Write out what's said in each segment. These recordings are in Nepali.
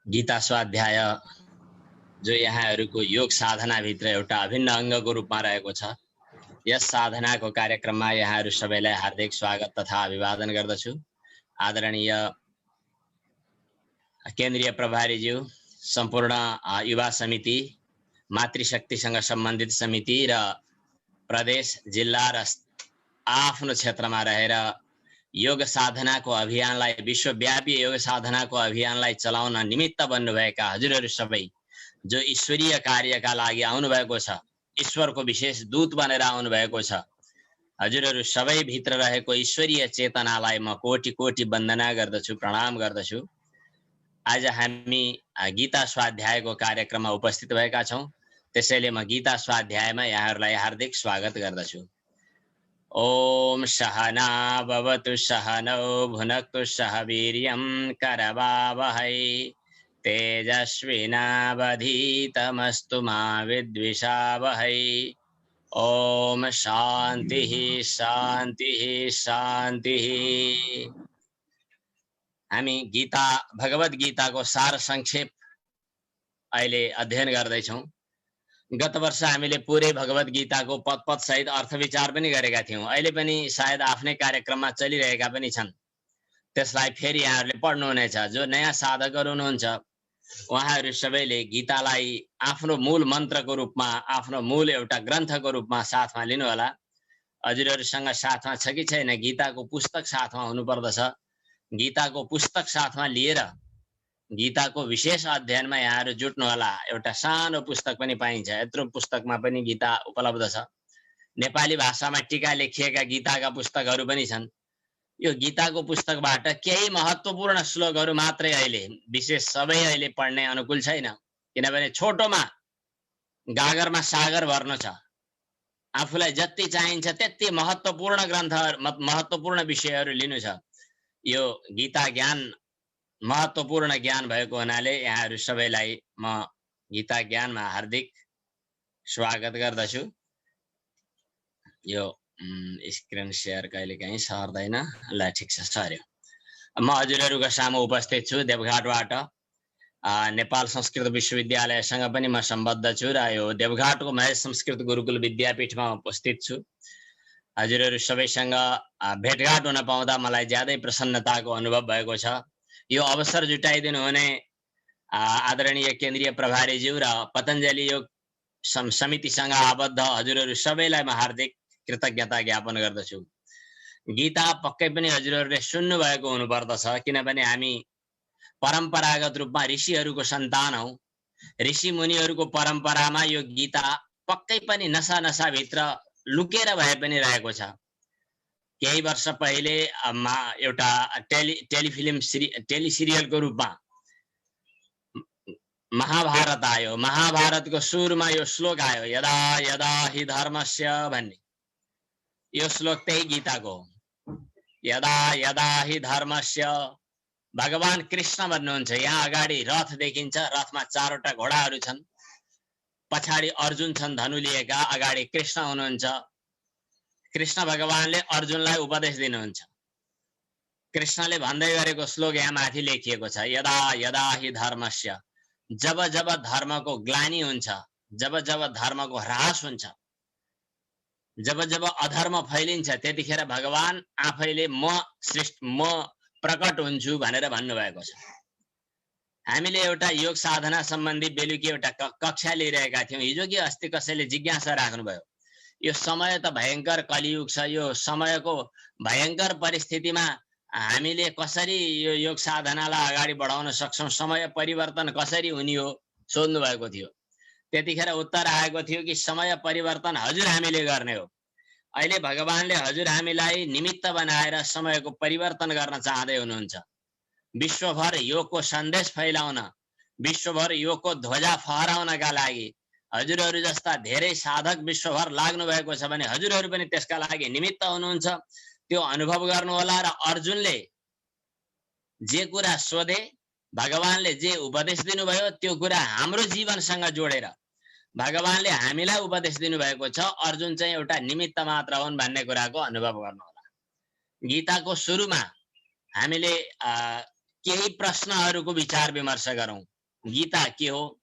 गीता स्वाध्याय जो यहाँहरूको योग साधना भित्र एउटा अभिन्न अङ्गको रूपमा रहेको छ। यस साधनाको कार्यक्रममा यहाँहरू सबैलाई हार्दिक स्वागत तथा अभिवादन गर्दछु। आदरणीय केन्द्रीय प्रभारीज्यू, सम्पूर्ण युवा समिति, मातृशक्तिसँग सम्बन्धित समिति र प्रदेश, जिल्ला र आफ्नो क्षेत्रमा रहेर योग साधनाको अभियानलाई, विश्वव्यापी योग साधनाको अभियानलाई चलाउन निमित्त बन्नुभएका हजुरहरू सबै जो ईश्वरीय कार्यका लागि आउनुभएको छ, ईश्वरको विशेष दूत बनेर आउनुभएको छ, हजुरहरू सबै भित्र रहेको ईश्वरीय चेतनालाई म कोटि कोटि वन्दना गर्दछु, प्रणाम गर्दछु। आज हामी गीता स्वाध्यायको कार्यक्रममा उपस्थित भएका छौं। त्यसैले म गीता स्वाध्यायमा यहाँहरूलाई हार्दिक स्वागत गर्दछु। ओम सहना भवतु सहनौ भुनक्तु सह वीर्यं करवावहै तेजस्विनावधीतमस्तु मा विद्विषावहै। ओम शान्तिः शान्तिः शान्तिः। हामी गीता भगवत गीताको सार संक्षेप अहिले अध्ययन गर्दैछौं। गत वर्ष हामीले पुरै भगवत गीताको पद पद सहित अर्थ विचार पनि गरेका थियौं। अहिले पनि सायद आफ्नै कार्यक्रममा चलिरहेका पनि छन्। त्यसलाई फेरि यहाँहरूले पढ्नुहुनेछ। जो नयाँ साधकहरू हुनुहुन्छ उहाँहरू सबैले गीतालाई आफ्नो मूल मन्त्रको रूपमा, आफ्नो मूल एउटा ग्रन्थको रूपमा साथमा लिनुहोला। हजुरहरूसँग साथमा छ कि छैन? गीताको पुस्तक साथमा हुनुपर्दछ। गीताको पुस्तक साथमा लिएर गीताको विशेष अध्ययनमा यहाँहरू जुट्नु होला। एउटा सानो पुस्तक पनि पाइन्छ। यत्रो पुस्तकमा पनि गीता उपलब्ध छ। नेपाली भाषामा टीका लेखिएका गीताका पुस्तकहरू पनि छन्। यो गीताको पुस्तकबाट केही महत्त्वपूर्ण श्लोकहरू मात्रै अहिले, विशेष सबै अहिले पढ्ने अनुकूल छैन, किनभने छोटोमा गागरमा सागर भर्नु छ। आफूलाई जति चाहिन्छ त्यति महत्त्वपूर्ण ग्रन्थहरू, महत्त्वपूर्ण विषयहरू लिनु छ। यो गीता ज्ञान महत्त्वपूर्ण ज्ञान भएको हुनाले यहाँहरू सबैलाई म गीता ज्ञानमा हार्दिक स्वागत गर्दछु। यो स्क्रिन शेयर कहिलेकाहीँ सर्दैन। ल ठिक छ, सर्यो। म हजुरहरूको सामु उपस्थित छु देवघाटबाट। नेपाल संस्कृत विश्वविद्यालयसँग पनि म सम्बद्ध छु र यो देवघाटको महेश संस्कृत गुरुकुल विद्यापीठमा उपस्थित छु। हजुरहरू सबैसँग भेटघाट हुन पाउँदा मलाई ज्यादै प्रसन्नताको अनुभव भएको छ। यो अवसर जुटाइदिनु हुने आदरणीय केन्द्रीय प्रभारीज्यू र पतञ्जलि योग समितिसँग आबद्ध हजुरहरू सबैलाई म हार्दिक कृतज्ञता ज्ञापन गर्दछु। गीता पक्कै पनि हजुरहरूले सुन्नु भएको हुनुपर्दछ, किनभने हामी परम्परागत रूपमा ऋषिहरूको सन्तान हौं। ऋषि मुनिहरूको परम्परामा यो गीता पक्कै पनि नसा नसाभित्र लुकेर भए पनि रहेको छ। केही वर्ष पहिले एउटा टेलिसिरियलको रूपमा महाभारत आयो। महाभारतको सुरुमा यो श्लोक आयो, यदा यदा हि धर्मस्य भन्ने। यो श्लोक त्यही गीताको हो। यदा यदा हि धर्मस्य। भगवान कृष्ण भन्नुहुन्छ। यहाँ अगाडि रथ देखिन्छ, रथमा चारवटा घोडाहरू छन्, पछाडि अर्जुन छन् धनु लिएका, अगाडि कृष्ण हुनुहुन्छ। कृष्ण भगवानले अर्जुनलाई उपदेश दिनुहुन्छ। कृष्णले भन्दै गरेको श्लोक यहाँ माथि लेखिएको छ, यदा यदा हि धर्मस्य। जब जब धर्मको ग्लानि हुन्छ, जब जब धर्मको ह्रास हुन्छ, जब जब अधर्म फैलिन्छ, त्यतिखेर भगवान आफैले म प्रकट हुन्छु भनेर भन्नुभएको छ। हामीले एउटा योग साधना सम्बन्धी बेलुकी एउटा कक्षा लिइरहेका थियौं। हिजो कि अस्ति कसैले जिज्ञासा राख्नुभयो, यो समय त भयंकर कलियुग छ, यो समयको भयंकर परिस्थितिमा हामीले कसरी यो योग साधनालाई अगाडि बढाउन सक्छौं, समय परिवर्तन कसरी हुने हो सोध्नु भएको थियो। त्यतिखेर उत्तर आएको थियो कि समय परिवर्तन हजुर हामीले गर्ने हो। अहिले भगवानले हजुर हामीलाई निमित्त बनाएर समयको परिवर्तन गर्न चाहँदै हुनुहुन्छ। विश्वभर योगको सन्देश फैलाउन, विश्वभर योगको ध्वजा फहराउनका लागि हजुरहरू जस्ता धेरै साधक विश्वभर लाग्नु भएको छ भने हजुरहरू पनि त्यसका लागि निमित्त हुनुहुन्छ। त्यो अनुभव गर्नुहोला। र अर्जुनले जे कुरा सोधे, भगवानले जे उपदेश दिनुभयो, त्यो कुरा हाम्रो जीवनसँग जोडेर भगवानले हामीलाई उपदेश दिनुभएको छ। अर्जुन चाहिँ एउटा निमित्त मात्र हुन् भन्ने कुराको अनुभव गर्नुहोला। गीताको सुरुमा हामीले केही प्रश्नहरूको विचार विमर्श गरौं। गीता के हो,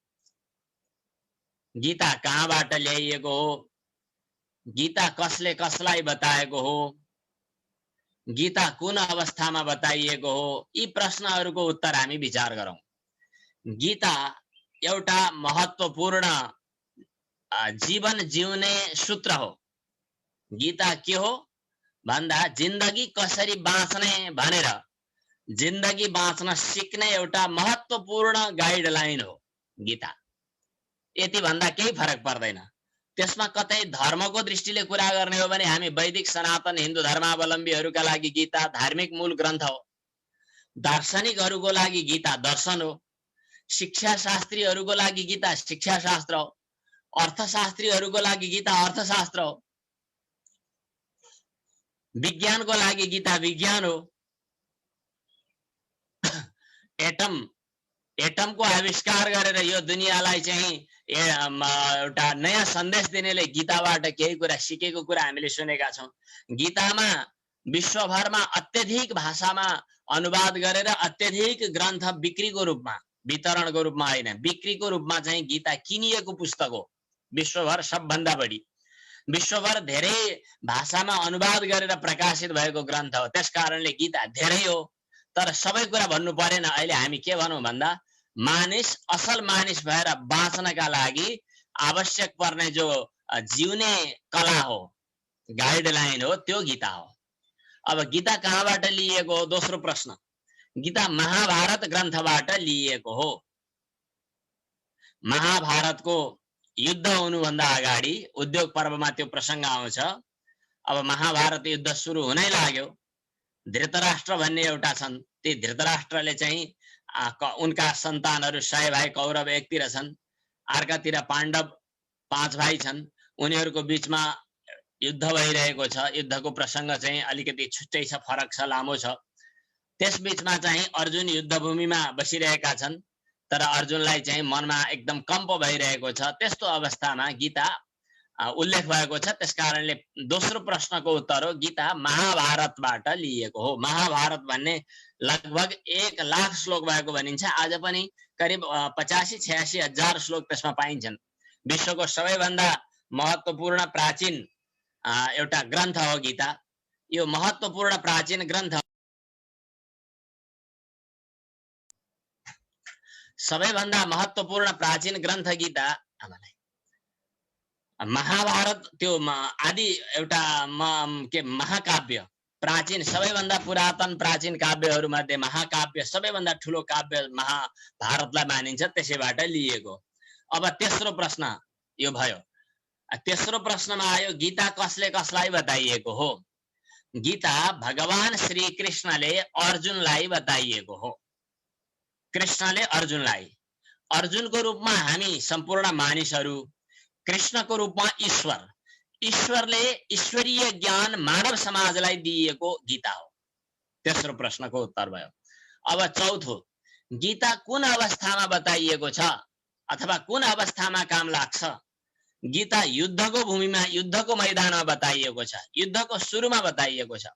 गीता कहाँबाट ल्याइएको हो, गीता कसले कसलाई बताएको हो, गीता कुन अवस्थामा बताइएको हो, यी प्रश्नहरूको उत्तर हामी विचार गरौं। गीता एउटा महत्त्वपूर्ण जीवन जिउने सूत्र हो। गीता के हो भन्दा जिन्दगी कसरी बाँच्ने भनेर जिन्दगी बाँच्न सिक्ने एउटा महत्त्वपूर्ण गाइडलाइन हो गीता। यति भन्दा केही फरक पर्दैन। त्यसमा कतै धर्मको दृष्टिले कुरा गर्ने हो भने हामी वैदिक सनातन हिन्दू धर्मावलम्बीहरूका लागि गीता धार्मिक मूल ग्रन्थ हो। दार्शनिकहरूको लागि गीता दर्शन हो। शिक्षा शास्त्रीहरूको लागि गीता शिक्षा शास्त्र हो। अर्थशास्त्रीहरूको लागि गीता अर्थशास्त्र हो। विज्ञानको लागि गीता विज्ञान हो। एटमको आविष्कार गरेर यो दुनियाँलाई चाहिँ एउटा नयाँ सन्देश दिनेले गीताबाट केही कुरा सिकेको कुरा हामीले सुनेका छौं। गीतामा विश्वभरमा अत्यधिक भाषामा अनुवाद गरेर अत्यधिक ग्रन्थ बिक्रीको रूपमा, वितरणको रूपमा होइन, बिक्रीको रूपमा चाहिँ गीता किनिएको पुस्तक हो। विश्वभर सबभन्दा बढी, विश्वभर धेरै भाषामा अनुवाद गरेर प्रकाशित भएको ग्रन्थ हो। त्यसकारणले गीता धेरै हो। तर सबै कुरा भन्नु परेन। अहिले हामी के भनौं भन्दा मानिस असल मानिस भएर बाँच्नका लागि आवश्यक पर्ने जो जिउने कला हो, गाइडलाइन हो, त्यो गीता हो। अब गीता कहाँबाट लिएको हो? दोस्रो प्रश्न। गीता महाभारत ग्रन्थबाट लिएको हो। महाभारतको युद्ध हुनुभन्दा अगाडि उद्योग पर्वमा त्यो प्रसंग आउँछ। अब महाभारत युद्ध सुरु हुनै लाग्यो। धृतराष्ट्र भन्ने एउटा छन्। ती धृतराष्ट्रले चाहिँ उनका सन्तानहरू 100 भाइ कौरव एकतिर छन्, अर्कातिर पाण्डव 5 भाइ छन्। उनीहरूको बीचमा युद्ध भइरहेको छ। युद्धको प्रसंग चाहिँ अलिकति छुट्टै छ, फरक छ, लामो छ। त्यस बीचमा चाहिँ अर्जुन युद्धभूमिमा बसिरहेका छन्, तर अर्जुनलाई चाहिँ मनमा एकदम कम्प भइरहेको छ। त्यस्तो अवस्थामा गीता उल्लेख भएको छ। त्यसकारणले दोस्रो प्रश्नको उत्तर हो गीता महाभारतबाट लिएको हो। महाभारत भन्ने लगभग 1 लाख श्लोक भएको भनिन्छ। आज पनि करिब 85-86 हजार श्लोक त्यसमा पाइन्छन्। विश्वको सबैभन्दा महत्त्वपूर्ण प्राचीन एउटा ग्रन्थ हो गीता। यो महत्त्वपूर्ण प्राचीन ग्रन्थ, सबैभन्दा महत्त्वपूर्ण प्राचीन ग्रन्थ गीता। महाभारत त्यो आदि एउटा के महाकाव्य, प्राचीन सबैभन्दा पुरातन प्राचीन काव्यहरू मध्ये महाकाव्य, सबैभन्दा ठुलो काव्य महाभारतलाई मानिन्छ। त्यसैबाट लिएको। अब तेस्रो प्रश्न यो भयो। तेस्रो प्रश्नमा आयो गीता कसले कसलाई बताइएको हो? गीता भगवान श्री कृष्णले अर्जुनलाई बताइएको हो। कृष्णले अर्जुनलाई, अर्जुनको रूपमा हामी सम्पूर्ण मानिसहरू, कृष्णको रूपमा ईश्वर, ईश्वरले ईश्वरीय ज्ञान मानव समाजलाई दिएको गीता हो। तेस्रो प्रश्नको उत्तर भयो। अब चौथो, गीता कुन अवस्थामा बताइएको छ अथवा कुन अवस्थामा काम लाग्छ? गीता युद्धको भूमिमा, युद्धको मैदानमा बताइएको छ, युद्धको सुरुमा बताइएको छ।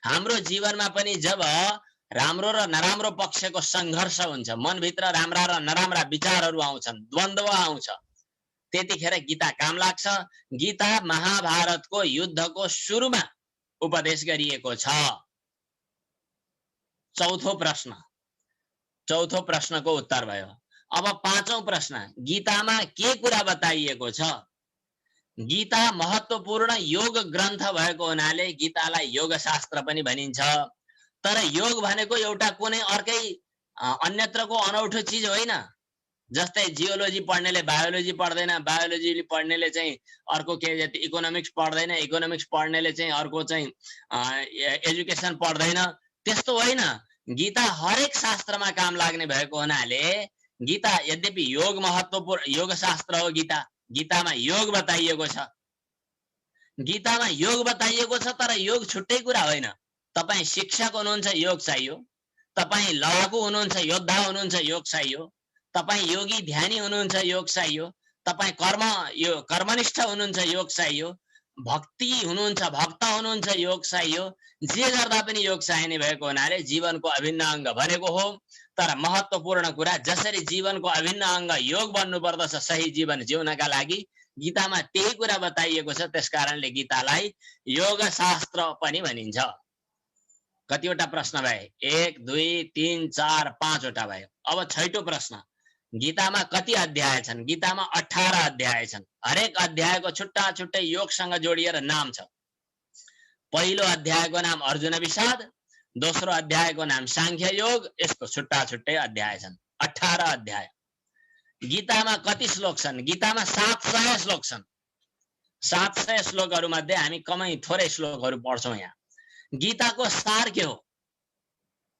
हाम्रो जीवनमा पनि जब राम्रो र नराम्रो पक्षको संघर्ष हुन्छ, मनभित्र राम्रा र नराम्रा विचारहरू आउँछन्, द्वन्द्व आउँछ, त्यतिखेर गीता काम लाग्छ। गीता महाभारतको युद्धको सुरुमा उपदेश गरिएको छ। चौथो प्रश्नको उत्तर भयो। अब पाँचौं प्रश्न, गीतामा के कुरा बताइएको छ? गीता महत्त्वपूर्ण योग ग्रन्थ भएको हुनाले गीतालाई योग शास्त्र पनि भनिन्छ। तर योग भनेको एउटा कुनै अर्कै अन्यत्रको अनौठो चीज होइन। जस्तै जियोलोजी पढ्नेले बायोलोजी पढ्दैन, बायोलोजी पढ्नेले चाहिँ अर्को के इकोनोमिक्स पढ्दैन, इकोनोमिक्स पढ्नेले चाहिँ अर्को चाहिँ एजुकेसन पढ्दैन, त्यस्तो होइन। गीता हरेक शास्त्रमा काम लाग्ने भएको हुनाले गीता यद्यपि योग महत्त्वपूर्ण योग शास्त्र हो, गीतामा योग बताइएको छ। गीतामा योग बताइएको छ, तर योग छुट्टै कुरा होइन। तपाईं शिक्षक हुनुहुन्छ, योग चाहियो। तपाईं लडाकु हुनुहुन्छ, योद्धा हुनुहुन्छ, योग चाहियो। तपाईं योगी ध्यानी हुनुहुन्छ, योग चाहियो। तपाईं कर्मनिष्ठ हुनुहुन्छ, योग चाहियो। भक्ति हुनुहुन्छ, भक्त हुनुहुन्छ, योग चाहियो, जे गर्दा पनि योग चाहिने भएको हुनाले जीवनको अभिन्न अङ्ग भनेको हो। तर महत्त्वपूर्ण कुरा, जसरी जीवनको अभिन्न अङ्ग योग बन्नु पर्दछ सही जीवन जिउनका लागि, गीतामा त्यही कुरा बताइएको छ। त्यसकारणले गीतालाई योग शास्त्र पनि भनिन्छ। कतिवटा प्रश्न भए? 1 2 3 4 5 वटा भयो। अब छैटौं प्रश्न, गीतामा कति अध्याय छन्? गीतामा 18 अध्याय छन्। हरेक अध्यायको छुट्टा छुट्टै योगसँग जोडिएर नाम छ। पहिलो अध्यायको नाम अर्जुन विषाद, दोस्रो अध्यायको नाम सांख्य योग, यसको छुट्टा छुट्टै अध्याय छन्। 18 अध्याय। गीतामा कति श्लोक छन्? गीतामा 700 श्लोक छन्। 700 श्लोकहरू मध्ये हामी कमै थोरै श्लोकहरू पढ्छौँ यहाँ। गीताको सार के हो?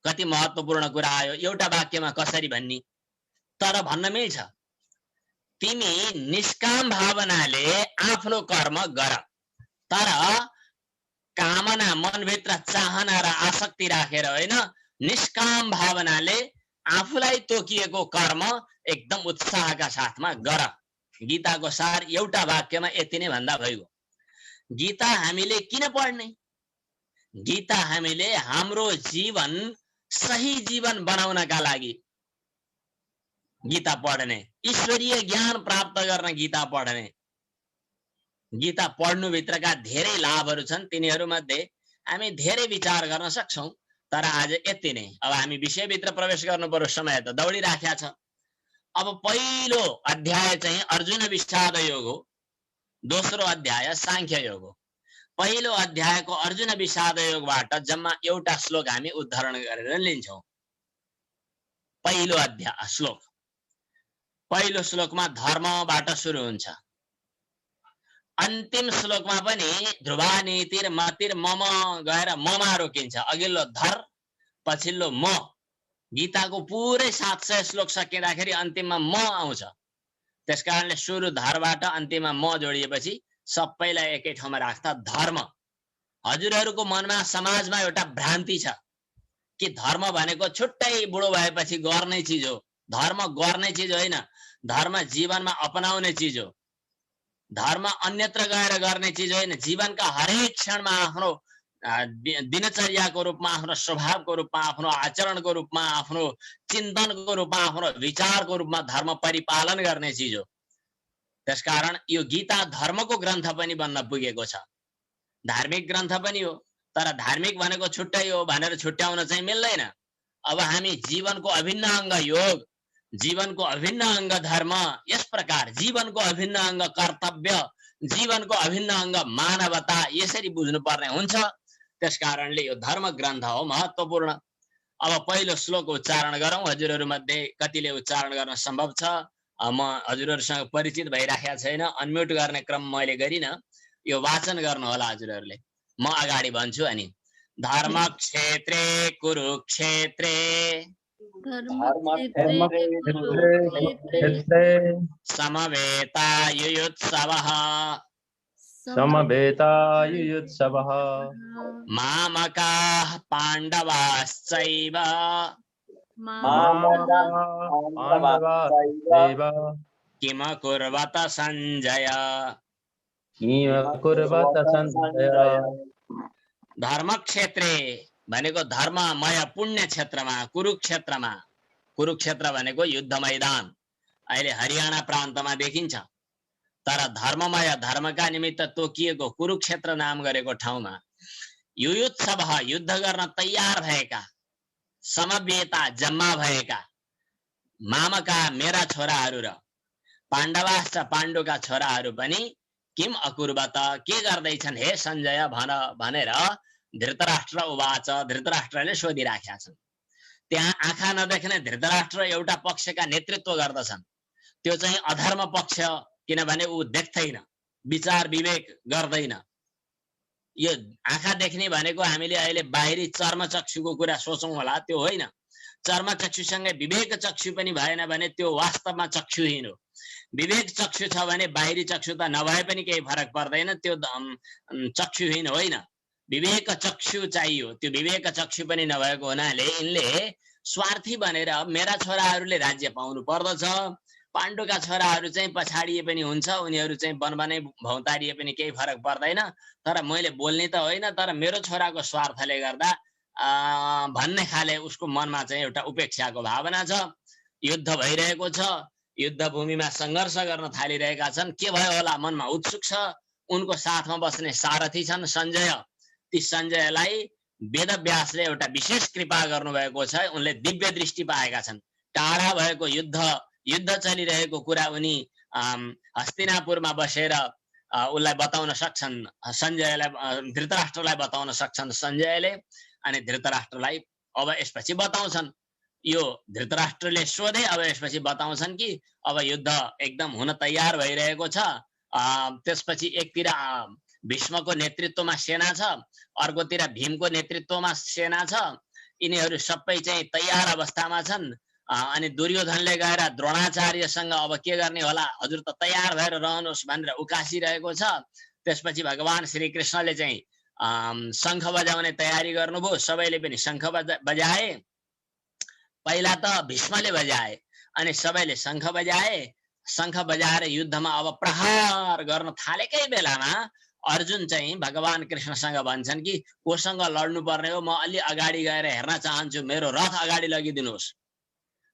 कति महत्त्वपूर्ण कुरा आयो, एउटा वाक्यमा कसरी भन्ने? तर भन्न मिल्छ, तिमी निष्काम भावनाले आफ्नो कर्म गर, तर कामना, मनभित्र चाहना र आसक्ति राखेर होइन, निष्काम भावनाले आफूलाई तोकिएको कर्म एकदम उत्साहका साथमा गर। गीताको सार एउटा वाक्यमा यति नै भन्दा भइगयो। गीता हामीले किन पढ्ने? गीता हामीले हाम्रो जीवन सही जीवन बनाउनका लागि गीता पढ्ने, ईश्वरीय ज्ञान प्राप्त गर्न गीता पढ्ने। गीता पढ्नु भित्रका धेरै लाभहरू छन्, तिनीहरू मध्ये हामी धेरै विचार गर्न सक्छौं। तर आज यति नै। अब हामी विषयभित्र प्रवेश गर्नु पर्यो, समय त दौडिराखेको छ। अब पहिलो अध्याय चाहिँ अर्जुन विषाद योग हो, दोस्रो अध्याय सांख्य योग हो। पहिलो अध्यायको अर्जुन विषाद योगबाट जम्मा एउटा श्लोक हामी उद्धरण गरेर लिन्छौं। पहिलो अध्याय श्लोक, पहिलो श्लोकमा धर्मबाट सुरु हुन्छ। अन्तिम श्लोकमा पनि ध्रुवा नीतिर मतिर मम गएर ममा रोकिन्छ। अघिल्लो धर, पछिल्लो म। गीताको पुरै 700 श्लोक सकिँदाखेरि अन्तिममा म आउँछ। त्यसकारणले सुरु धरबाट अन्तिममा म जोडिएपछि सबैलाई एकै ठाउँमा राख्दा धर्म। हजुरहरूको मनमा, समाजमा एउटा भ्रान्ति छ कि धर्म भनेको छुट्टै बुढो भएपछि गर्ने चिज हो। धर्म गर्ने चिज होइन, धर्म जीवनमा अपनाउने चिज हो। धर्म अन्यत्र गएर गर्ने चिज होइन, जीवनका हरेक क्षणमा आफ्नो दिनचर्याको रूपमा, आफ्नो स्वभावको रूपमा, आफ्नो आचरणको रूपमा, आफ्नो चिन्तनको रूपमा, आफ्नो विचारको रूपमा धर्म परिपालन गर्ने चिज हो। त्यसकारण यो गीता धर्मको ग्रन्थ पनि बन्न पुगेको छ, धार्मिक ग्रन्थ पनि हो। तर धार्मिक भनेको छुट्टै हो भनेर छुट्याउन चाहिँ मिल्दैन। अब हामी जीवनको अभिन्न अङ्ग योग, जीवनको अभिन्न अङ्ग धर्म, यस प्रकार जीवनको अभिन्न अङ्ग कर्तव्य, जीवनको अभिन्न अङ्ग मानवता, यसरी बुझ्नुपर्ने हुन्छ। त्यसकारणले यो धर्म ग्रन्थ हो, महत्त्वपूर्ण। अब पहिलो श्लोक उच्चारण गरौँ। हजुरहरू मध्ये कतिले उच्चारण गर्न सम्भव छ? म हजुरहरूसँग परिचित भइराखेको छैन, अनम्युट गर्ने क्रम मैले गरिन। यो वाचन गर्नु होला हजुरहरूले। म अगाडि भन्छु अनि। धर्म क्षेत्रे कुरुक्षेत्रे समवेतायुयुत्सवः मामकाः पाण्डवाश्चैव किमकुर्वत संजय। धर्मक्षेत्रे भनेको धर्ममय पुण्य क्षेत्रमा, कुरुक्षेत्रमा। कुरुक्षेत्र भनेको युद्ध मैदान, अहिले हरियाणा प्रान्तमा देखिन्छ। तर धर्ममय, धर्मका निमित्त तोकिएको कुरुक्षेत्र नाम गरेको ठाउँमा युयुत्सव, युद्ध गर्न तयार भएका, समवेता जम्मा भएका, मामका मेरा छोराहरू र पाण्डवाश्च पाण्डुका छोराहरू पनि किम अकुर्वत, के गर्दैछन् हे सञ्जय भन भनेर धृतराष्ट्र उवाच, धृतराष्ट्रले सोधिराखेका छन्। त्यहाँ आँखा नदेख्ने धृतराष्ट्र एउटा पक्षका नेतृत्व गर्दछन्। त्यो चाहिँ अधर्म पक्ष, किनभने ऊ देख्दैन, विचार विवेक गर्दैन। यो आँखा देख्ने भनेको हामीले अहिले बाहिरी चर्मचक्षुको कुरा सोचौँ होला, त्यो होइन। चर्मचक्षुसँगै विवेक चक्षु पनि भएन भने त्यो वास्तवमा चक्षुहीन हो। विवेक चक्षु छ भने बाहिरी चक्षु त नभए पनि केही फरक पर्दैन, त्यो चक्षुहीन होइन। विवेक चक्षु चाहियो। त्यो विवेक चक्षु पनि नभएको हुनाले यिनले स्वार्थी बनेर मेरा छोराहरूले राज्य पाउनु पर्दछ, पाण्डुका छोराहरू चाहिँ पछाडिए पनि हुन्छ, उनीहरू चाहिँ वनवनै भौतारिए पनि केही फरक पर्दैन, तर मैले बोल्ने त होइन, तर मेरो छोराको स्वार्थले गर्दा भन्ने खाले उसको मनमा चाहिँ एउटा उपेक्षाको भावना छ। युद्ध भइरहेको छ, युद्ध भूमिमा सङ्घर्ष गर्न थालिरहेका छन्, के भयो होला मनमा उत्सुक छ। उनको साथमा बस्ने सारथी छन् सञ्जय। ती सञ्जयलाई वेदव्यासले एउटा विशेष कृपा गर्नुभएको छ, उनले दिव्य दृष्टि पाएका छन्। टाढा भएको युद्ध चलिरहेको कुरा उनी हस्तिनापुरमा बसेर उसलाई बताउन सक्छन्, सञ्जयलाई, धृतराष्ट्रलाई बताउन सक्छन् सञ्जयले। अनि धृतराष्ट्रलाई अब यसपछि बताउँछन्, यो धृतराष्ट्रले सोधे, अब यसपछि बताउँछन् कि अब युद्ध एकदम हुन तयार भइरहेको छ। त्यसपछि एकतिर भीष्मको नेतृत्वमा सेना छ, अर्कोतिर भीमको नेतृत्वमा सेना छ। यिनीहरू सबै चाहिँ तयार अवस्थामा छन्। अनि दुर्योधनले गएर द्रोणाचार्यसँग अब के गर्ने होला, हजुर त तयार भएर रहनुहोस् भनेर उकासिरहेको छ। त्यसपछि भगवान श्रीकृष्णले चाहिँ शङ्ख बजाउने तयारी गर्नुभयो। सबैले पनि शङ्ख बजाए। पहिला त भीष्मले बजाए, अनि सबैले शङ्ख बजाए। शङ्ख बजाएर युद्धमा अब प्रहार गर्न थालेकै बेलामा अर्जुन चाहिँ भगवान कृष्णसँग भन्छन् कि कोसँग लड्नु पर्ने हो, म अलि अगाडि गएर हेर्न चाहन्छु, मेरो रथ अगाडि लगिदिनुहोस्।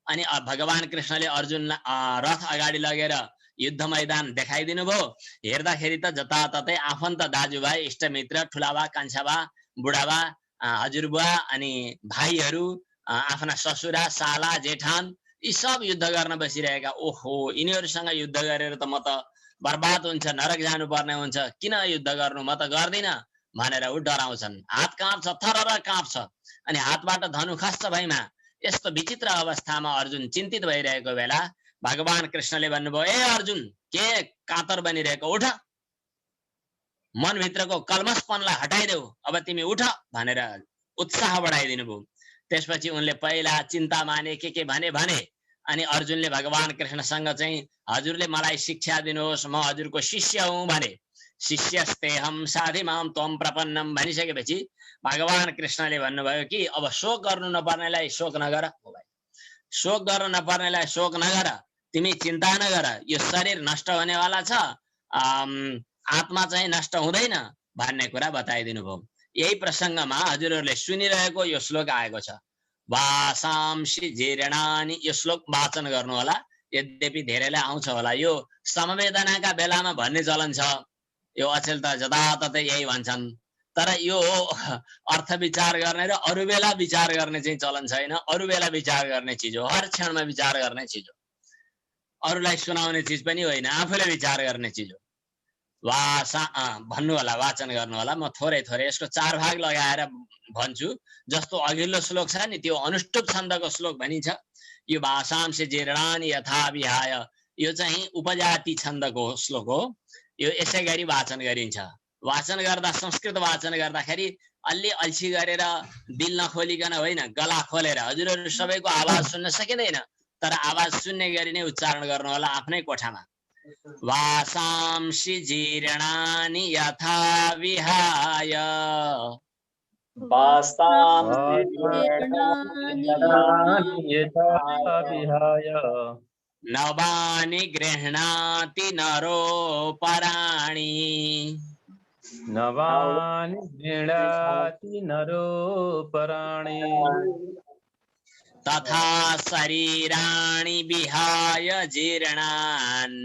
अनि भगवान कृष्णले अर्जुनलाई रथ अगाडि लगेर युद्ध मैदान देखाइदिनु भयो। हेर्दाखेरि त जताततै आफन्त, दाजुभाइ, इष्टमित्र, ठुलाबा, कान्छाबा, बुढाबा, हजुरबुवा, अनि भाइहरू, आफ्ना ससुरा, साला, जेठान, यी सब युद्ध गर्न बसिरहेका। ओहो, यिनीहरूसँग युद्ध गरेर त म त बर्बाद हुन्छ, नरक जानुपर्ने हुन्छ, किन युद्ध गर्नु, म त गर्दिनँ भनेर ऊ डराउँछन्। हात काँप्छ, थरर काँप्छ, अनि हातबाट धनु खस्छ भैमा। यस्तो विचित्र अवस्थामा अर्जुन चिन्तित भइरहेको बेला भगवान कृष्णले भन्नुभयो, ए अर्जुन, के कातर बनिरहेको, उठ, मनभित्रको कल्मसपनलाई हटाइदेऊ, अब तिमी उठ भनेर उत्साह बढाइदिनु भयो। त्यसपछि उनले पहिला चिन्ता माने, के भने। अनि अर्जुनले भगवान कृष्णसँग चाहिँ हजुरले मलाई शिक्षा दिनुहोस्, म हजुरको शिष्य हुँ भने। शिष्यस्तेहम साधि माम त्वम प्रपन्नम भनिसकेपछि भगवान कृष्णले भन्नुभयो कि अब शोक गर्नु नपर्नेलाई शोक नगर, शोक गर्न नपर्नेलाई शोक नगर, तिमी चिन्ता नगर, यो शरीर नष्ट हुनेवाला छ, आत्मा चाहिँ नष्ट हुँदैन भन्ने कुरा बताइदिनु भयो। यही प्रसङ्गमा हजुरहरूले सुनिरहेको यो श्लोक आएको छ, वासांसि जीर्णानि। यो श्लोक वाचन गर्नु होला, यद्यपि धेरैलाई आउँछ होला। यो समवेदनाका बेलामा भन्ने चलन छ, यो अचेल त जताततै यही भन्छन्, तर यो अर्थ विचार गर्ने र अरू बेला विचार गर्ने चाहिँ चलन छैन। अरू बेला विचार गर्ने चिज हो, हर क्षणमा विचार गर्ने चिज हो, अरूलाई सुनाउने चिज पनि होइन, आफूले विचार गर्ने चिज हो। भन्नु होला, वाचन गर्नु होला। म थोरै यसको 4 भाग लगाएर भन्छु। जस्तो अघिल्लो श्लोक छ नि, त्यो अनुष्टुप छन्दको श्लोक भनिन्छ। यो भाषांसि जीर्णानि यथा विहाय, यो चाहिँ उपजाति छन्दको श्लोक हो। यो यसै गरी वाचन गरिन्छ। वाचन गर्दा, संस्कृत वाचन गर्दाखेरि अलि अल्छी गरेर, दिल नखोलिकन होइन, गला खोलेर। हजुरहरू सबैको आवाज सुन्न सकिँदैन, तर आवाज सुन्ने गरी नै उच्चारण गर्नु होला आफ्नै कोठामा। वासांसि जीर्णानि यथा विहाय, नवानि गृह्णाति नरोपराणि, नवानि गृह्णाति नरोपराणि, तथा शरीराणि विहाय जीर्णान्,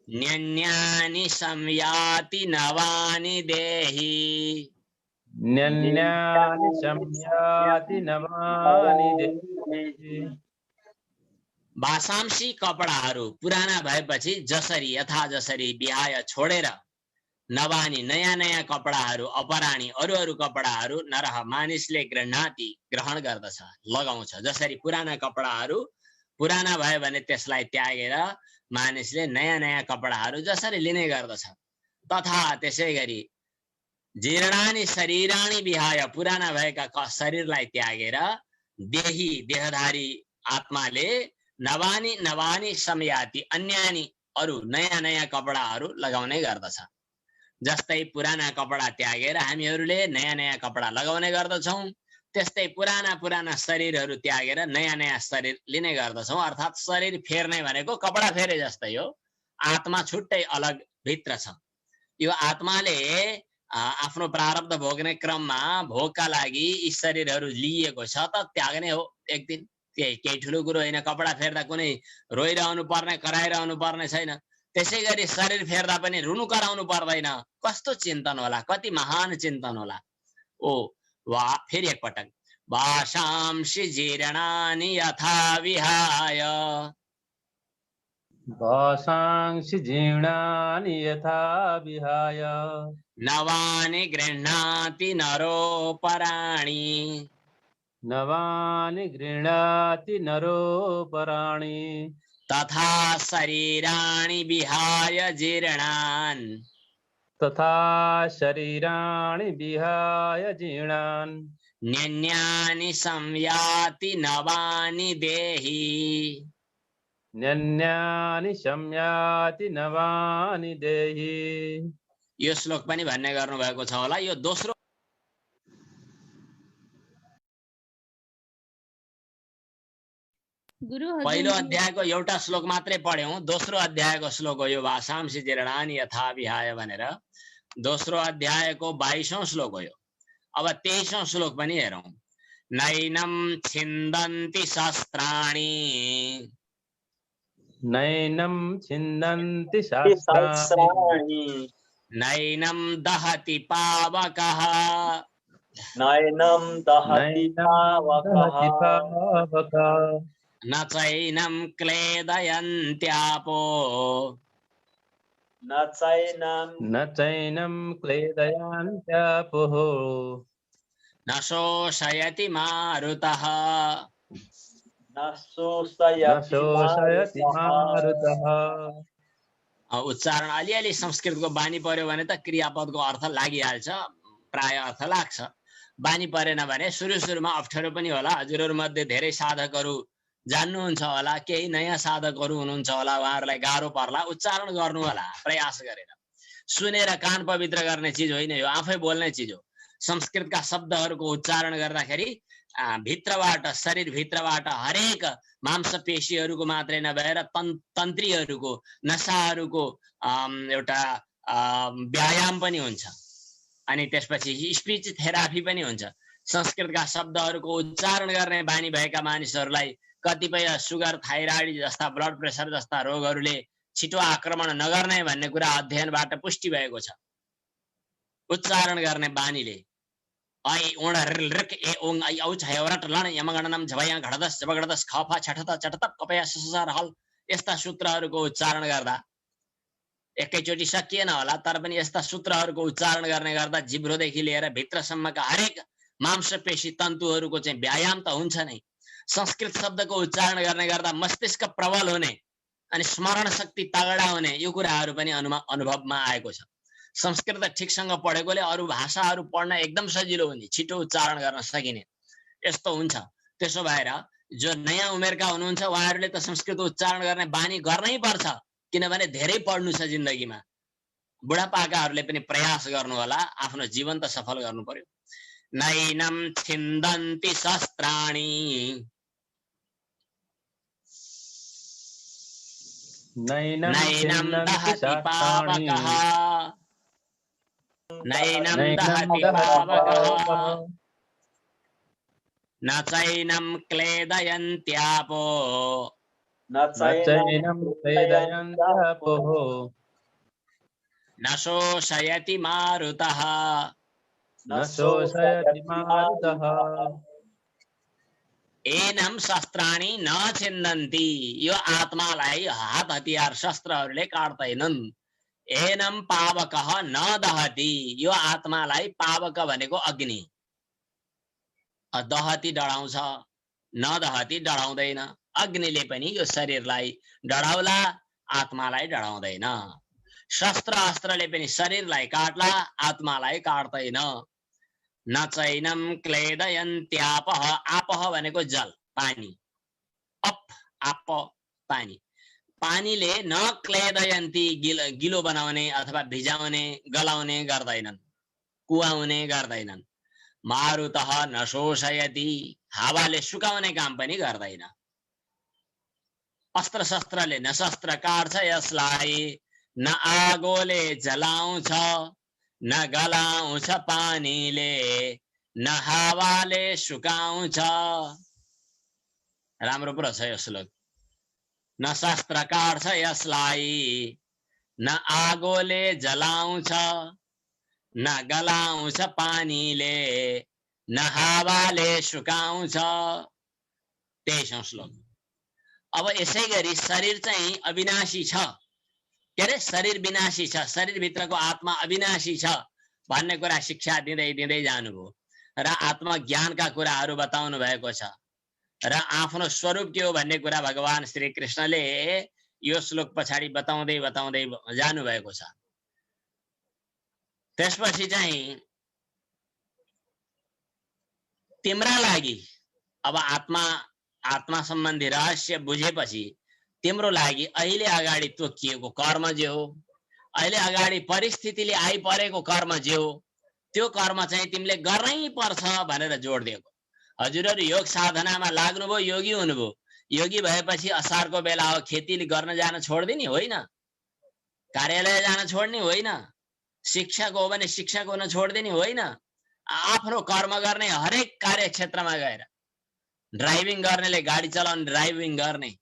न्यन्यानि संयाति नवानि देहि, न्यन्यानि संयाति नवानि देहि। भाषांशी कपडाहरू पुराना भएपछि जसरी, यथा जसरी, विहाय छोडेर, नवानी नयाँ नयाँ कपडाहरू, अपराणी अरू कपडाहरू, नरह मानिसले गृह्णाति ग्रहण गर्दछ, लगाउँछ। जसरी पुराना कपडाहरू पुराना भयो भने त्यसलाई त्यागेर मानिसले नयाँ नयाँ कपडाहरू जसरी लिने गर्दछ, तथा त्यसै गरी जीर्णानि शरीराणि विहाय, पुराना भएका शरीरलाई त्यागेर देही, देहधारी आत्माले नवानी नवानी संयाति, अन्यानी अरू नयाँ नयाँ कपडाहरू लगाउने गर्दछ। जस्तै पुराना कपडा त्यागेर हामीहरूले नयाँ नयाँ कपडा लगाउने गर्दछौँ, त्यस्तै पुराना पुराना शरीरहरू त्यागेर नयाँ नयाँ शरीर लिने गर्दछौँ। अर्थात् शरीर फेर्ने भनेको कपडा फेरे जस्तै हो, आत्मा छुट्टै अलग भित्र छ। यो आत्माले आफ्नो प्रारब्ध भोग्ने क्रममा भोगका लागि यी शरीरहरू लिएको छ त त्याग्ने हो एक दिन। केही ठुलो कुरो होइन, कपडा फेर्दा कुनै रोइरहनु पर्ने कराइरहनु पर्ने छैन। त्यसै गरी शरीर फेर्दा पनि रुनु कराउनु पर्दैन। कस्तो चिन्तन होला, कति महान चिन्तन होला। ओ वा, फेरि एकपटक, वाशांसि जीर्णानि यथा विहाय वासांसि जीर्णानि यथा विहाय नवानि गृह्णाति नरोपराणि नवानि गृह्णाति नरोपराणि तथा शरीराणि विहाय जीर्णान् तथा शरीराणि विहाय जीर्णान् न्यन्यानि संयाति नवानि देहि। न्यन्यानि संयाति नवानि देहि। यो श्लोक पनि भन्ने गर्नु भएको छ होला। यो दोस्रो पहिलो अध्यायको एउटा श्लोक मात्रै पढ्यौं, दोस्रो अध्यायको श्लोक हो यो, वासांसि जीर्णानि यथा विहाय भनेर। दोस्रो अध्यायको 22औं श्लोक हो यो। अब 23औं श्लोक पनि हेरौं। नैनं छिन्दन्ति शस्त्राणि नैनं छिन्दन्ति शस्त्राणि नैनं दहति पावकः नैनं दहति पावकः न चैनं क्लेदयन्त्यापो न चैनं क्लेदयन्त्यापोः न शोषयति मारुतः न शोषयति मारुतः। उच्चारण अलिअलि संस्कृतको बानी पर्यो भने त क्रियापदको अर्थ लागिहाल्छ, प्राय अर्थ लाग्छ। बानी परेन भने सुरुमा अप्ठ्यारो पनि होला। हजुरहरू मध्ये धेरै साधकहरू जान्नुहुन्छ होला, केही नयाँ साधकहरू हुनुहुन्छ होला, उहाँहरूलाई गाह्रो पर्ला। उच्चारण गर्नु होला प्रयास गरेर। सुनेर कान पवित्र गर्ने चिज होइन यो, आफै बोल्ने चिज हो। संस्कृतका शब्दहरूको उच्चारण गर्दाखेरि भित्रबाट, शरीर भित्रबाट हरेक मांसपेशीहरूको मात्रै नभएर तन्त्रीहरूको, नसाहरूको एउटा व्यायाम पनि हुन्छ। अनि त्यसपछि स्पिच थेरापी पनि हुन्छ। संस्कृतका शब्दहरूको उच्चारण गर्ने बानी भएका मानिसहरूलाई कतिपय सुगर, थाइराइड जस्ता, ब्लड प्रेसर जस्ता रोगहरूले छिटो आक्रमण नगर्ने भन्ने कुरा अध्ययनबाट पुष्टि भएको छ। उच्चारण गर्ने बानीले ऐ ओण ऋक ए ओङ ऐ औ छ औरट लण यमगणनम झभया घडदस जबगडदस खफा छठत चटतप कपया ससर हल यस्ता सूत्रहरूको उच्चारण गर्दा एकैचोटि सकिएन होला, तर पनि यस्ता सूत्रहरूको उच्चारण गर्ने गर्दा जिब्रोदेखि लिएर भित्रसम्मका हरेक मांसपेशी तन्तुहरूको चाहिँ व्यायाम त हुन्छ नै। संस्कृत शब्दको उच्चारण गर्ने गर्दा मस्तिष्क प्रबल हुने अनि स्मरण शक्ति तगडा हुने, यो कुराहरू पनि अनुभवमा आएको छ। संस्कृत ठिकसँग पढेकोले अरू भाषाहरू पढ्न एकदम सजिलो हुने, छिटो उच्चारण गर्न सकिने, यस्तो हुन्छ। त्यसो भएर जो नयाँ उमेरका हुनुहुन्छ उहाँहरूले त संस्कृत उच्चारण गर्ने बानी गर्नै पर्छ, किनभने धेरै पढ्नु छ जिन्दगीमा। बुढापाकाहरूले पनि प्रयास गर्नु होला, आफ्नो जीवन त सफल गर्नु पर्यो। नैनं छिन्दन्ति शस्त्राणि नैनं नैनं दहति पावकः नैनं दहति पावकः न चैनं क्लेदयन्त्यापो न चैनं क्लेदयन्त्यापोः न शोषयति मारुतः न शोषयति मारुतः एनं शस्त्राणि न छिन्दन्ति। यो आत्मालाई हात हतियार शस्त्रहरूले काट्दैनन्। एनं पावकः न दहति। यो आत्मालाई पावक भनेको अग्नि, दहति डढाउँछ, न दहति डढाउँदैन। अग्निले पनि यो शरीरलाई डढाउला, आत्मालाई डढाउँदैन। शस्त्र अस्त्रले पनि शरीरलाई काट्ला, आत्मालाई काट्दैन। न चैनं क्लेदयन्त्यापः। आपः भनेको जल, पानी। अप, आप, पानी। पानीले न क्लेदयन्ती गिलो बनाउने अथवा भिजाउने गलाउने गर्दैनन्, कुहाउने गर्दैनन्। मारुतः न शोषयति, हावाले सुकाउने काम पनि गर्दैन। अस्त्र शस्त्रले न शस्त्र काट्छ यसलाई, न आगोले जलाउँछ, न गलाउँछ पानीले, न हावाले सुकाउँछ। राम्रो पो रहेछ यो श्लोक। न शस्त्र काट्छ यसलाई, न आगोले जलाउँछ, न गलाउँछ पानीले, न हावाले सुकाउँछ। 23औं श्लोक। अब यसै गरी शरीर चाहिँ अविनाशी छ, के अरे शरीर विनाशी छ, शरीर भित्रको आत्मा अविनाशी छ भन्ने कुरा शिक्षा दिँदै दिँदै जानुभयो र आत्मज्ञानका कुराहरू बताउनु भएको छ र आफ्नो स्वरूप के हो भन्ने कुरा भगवान श्री कृष्णले यो श्लोक पछाडि बताउँदै बताउँदै जानु भएको छ। त्यसपछि चाहिँ तिम्रा लागि अब आत्मा सम्बन्धी रहस्य बुझेपछि तिम्रो लागि अहिले अगाडि तोकिएको कर्म जे हो, अहिले अगाडि परिस्थितिले आइपरेको कर्म जे हो, त्यो कर्म चाहिँ तिमीले गर्नै पर्छ भनेर जोड दिएको। हजुरहरू योग साधनामा लाग्नुभयो, योगी हुनुभयो। योगी भएपछि असारको बेला हो खेती गर्न जान छोड्दिने होइन, कार्यालय जान छोड्ने होइन, शिक्षक हो भने शिक्षक हुन छोड्दिने होइन। आफ्नो कर्म गर्ने, हरेक कार्यक्षेत्रमा गएर ड्राइभिङ गर्नेले गाडी चलाउने ड्राइभिङ गर्ने,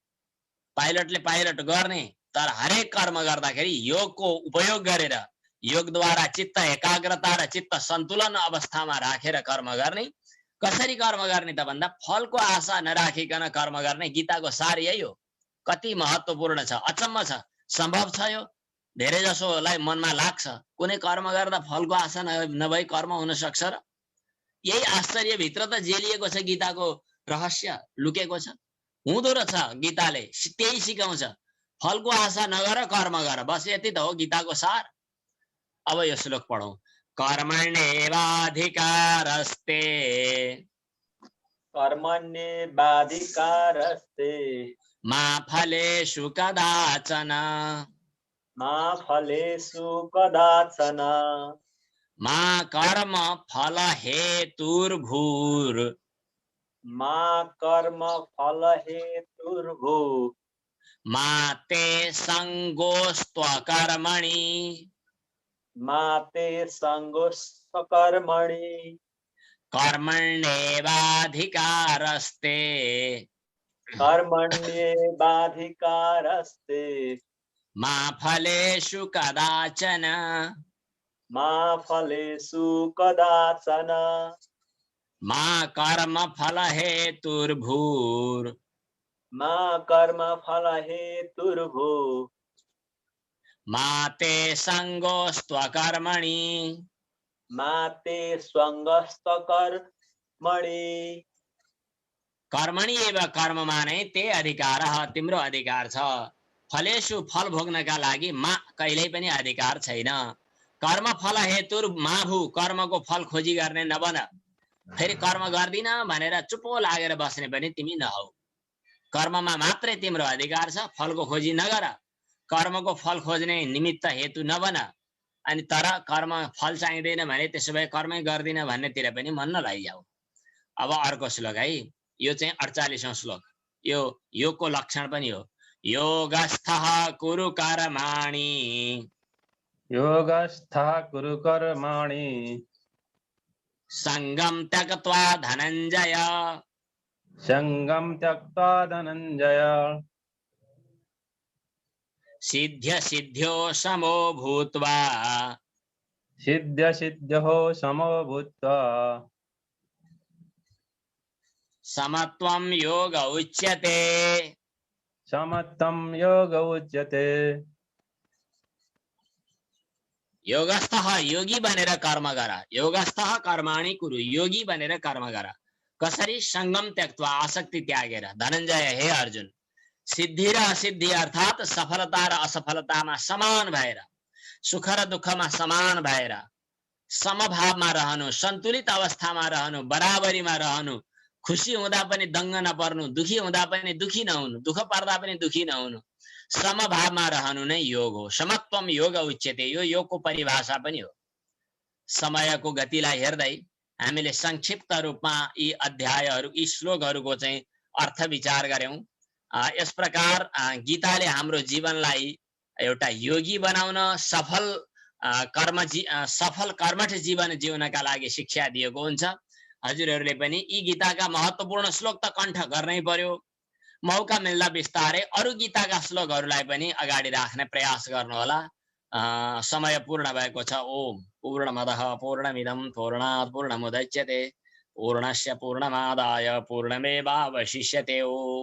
पाइलटले पाइलट गर्ने। तर हरेक कर्म गर्दाखेरि योगको उपयोग गरेर, योगद्वारा चित्त एकाग्रता र चित्त सन्तुलन अवस्थामा राखेर कर्म गर्ने। कसरी कर्म गर्ने त भन्दा फलको आशा नराखिकन कर्म गर्ने। गीताको सार यही हो। कति महत्त्वपूर्ण छ, अचम्म छ, सम्भव छ यो? धेरै जसोलाई मनमा लाग्छ कुनै कर्म गर्दा फलको आशा नभई कर्म हुन सक्छ र? यही आश्चर्यभित्र त जेलिएको छ, गीताको रहस्य लुकेको छ। हुँदो रहेछ, गीताले त्यही सिकाउँछ। फलको आशा नगर, कर्म गर, बस यति त हो गीताको सार। अब यो श्लोक पढौं। कर्मण्येवाधिकारस्ते, कर्मण्येवाधिकारस्ते, मा फलेषु कदाचन, मा फलेषु कदाचन, मा कर्म फल हेतुर्भूर्, मा कर्म फल हेतुर्भू, मा ते संगोस्त्वकर्मणि, मा ते संगोस्त्वकर्मणि, कर्मण्येवाधिकारस्ते, कर्मण्येवाधिकारस्ते, मा फलेषु कदाचन, मा फलेषु कदाचन, मा कर्म फल हेतुर्भूर्, मा कर्म फल हेतुर्भू, मा ते संगोस्त्वकर्मणि, मा ते संगोस्त्वकर्मणि। कर्मणि एव कर्ममा नै ते अधिकारः, तिम्रो अधिकार छ। फलेषु फल भोग्नका लागि मा कहिल्यै पनि अधिकार छैन। कर्म फल हेतुर मा भू, कर्मको फल खोजी गर्ने नबन। फेरि कर्म गर्दिन भनेर चुप्पो लागेर बस्ने पनि तिमी नहौ। कर्ममा मात्रै तिम्रो अधिकार छ, फलको खोजी नगर। कर्मको फल खोज्ने निमित्त हेतु नबन। अनि तर कर्म फल चाहिँदैन भने त्यसो भए कर्मै गर्दिन भन्नेतिर पनि मन नलागिजाऊ। अब अर्को श्लोक है, यो चाहिँ 48औं श्लोक। यो योगको लक्षण पनि हो। योगस्थः कुरु कर्माणि, योगस्थः कुरु कर्माणि, संगम त्यक्त्वा धनञ्जय, संगम त्यक्त्वा धनञ्जय, सिद्ध्य सिद्ध्यो समो भूत्वा, सिद्ध्य सिद्ध्यो समो भूत्वा, समत्वं योग उच्यते, समत्वं योग उच्यते। योगस्थः योगी बनेर कर्म गर। योगस्थः कर्माणि कुरु, योगी बनेर कर्म गर। कसरी? संगम त्यक्त्वा, आसक्ति त्यागेर। धनञ्जय, हे अर्जुन, सिद्धि र असिद्धि अर्थात सफलता र असफलतामा समान भएर, सुख र दुःखमा समान भएर, समभावमा रहनु, सन्तुलित अवस्थामा रहनु, बराबरीमा रहनु, खुसी हुँदा पनि दङ्ग नपर्नु, दुखी हुँदा पनि दुखी नहुनु, दुःख पर्दा पनि दुखी नहुनु, समभावमा रहनु नै योग हो। समत्वम योग उच्यते, यो योगको परिभाषा पनि हो। समयको गतिलाई हेर्दै हामीले संक्षिप्त रूपमा यी अध्यायहरू यी श्लोकहरूको चाहिँ अर्थ विचार गर्यौं। यस प्रकार गीताले हाम्रो जीवनलाई एउटा योगी बनाउन, सफल कर्मठ जीवन जिउनका लागि शिक्षा दिएको हुन्छ। हजुरहरूले पनि यी गीताका महत्त्वपूर्ण श्लोक त कण्ठ गर्नै पर्यो। मौका मिल्दा बिस्तारै अरु गीताका श्लोकहरूलाई पनि अगाडि राख्ने प्रयास गर्नुहोला। समय पूर्ण भएको छ। ओम पूर्णमदः पूर्णमिदं पूर्णात् पूर्णमुदच्यते पूर्णस्य पूर्णमादाय पूर्णमेवावशिष्यते। ओम।